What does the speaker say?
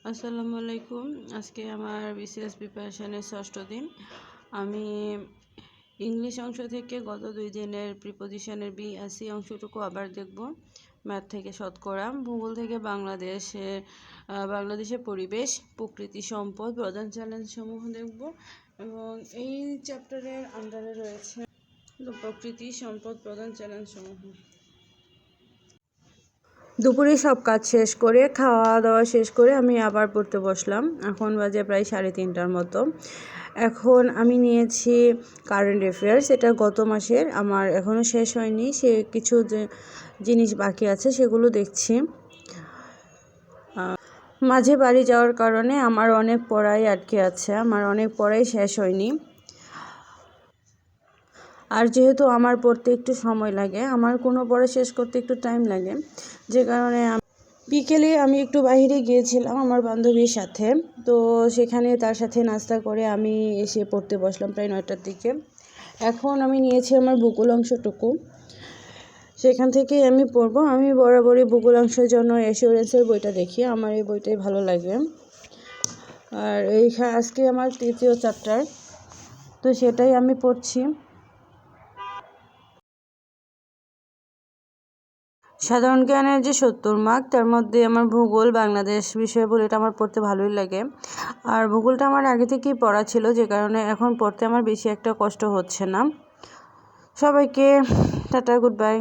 আসসালামু আলাইকুম। আজকে আমার বিসিএস প্রিপারেশনের ষষ্ঠ দিন। আমি ইংলিশ অংশ থেকে গত 2 দিনের প্রিপোজিশনের বি আর সি অংশটুকু আবার দেখব। ম্যাথ থেকে শতকরা, ভূগোল থেকে বাংলাদেশের পরিবেশ, প্রকৃতি সম্পদ, প্রধান চ্যালেঞ্জসমূহ দেখব। এবং এই চ্যাপ্টারের আন্ডারে রয়েছে প্রকৃতি সম্পদ, প্রধান চ্যালেঞ্জসমূহ। দুপুরে সব কাজ শেষ করে, খাওয়া দাওয়া শেষ করে আমি আবার পড়তে বসলাম। এখন বাজে প্রায় 3:30টার মতো। এখন আমি নিয়েছি কারেন্ট অ্যাফেয়ার্স। এটা গত মাসের, আমার এখনও শেষ হয়নি, সে কিছু জিনিস বাকি আছে সেগুলো দেখছি। মাঝে বাড়ি যাওয়ার কারণে আমার অনেক পড়াই আটকে আছে, আমার অনেক পড়াই শেষ হয়নি। আর যেহেতু আমার পড়তে একটু সময় লাগে, আমার কোনো পড়া শেষ করতে একটু টাইম লাগে, যে কারণে বিকেলে আমি একটু বাইরে গিয়েছিলাম আমার বান্ধবীর সাথে। তো সেখানে তার সাথে নাস্তা করে আমি এসে পড়তে বসলাম প্রায় 9টার দিকে। এখন আমি নিয়েছি আমার ভূগোল অংশটুকু, সেখান থেকেই আমি পড়বো। আমি বরাবরই ভূগোল অংশের জন্য অ্যাসিওরেন্সের বইটা দেখি, আমার এই বইটাই ভালো লাগে। আর আজকে আমার 3য় চ্যাপ্টার, তো সেটাই আমি পড়ছি। সাধারণ জ্ঞানের যে 70 মার্ক, তার মধ্যে আমার ভূগোল, বাংলাদেশ বিষয় বলে এটা আমার পড়তে ভালোই লাগে। আর ভূগোলটা আমার আগে থেকেই পড়া ছিল, যে কারণে এখন পড়তে আমার বেশি একটা কষ্ট হচ্ছে না। সবাইকে টাটা, গুড বাই।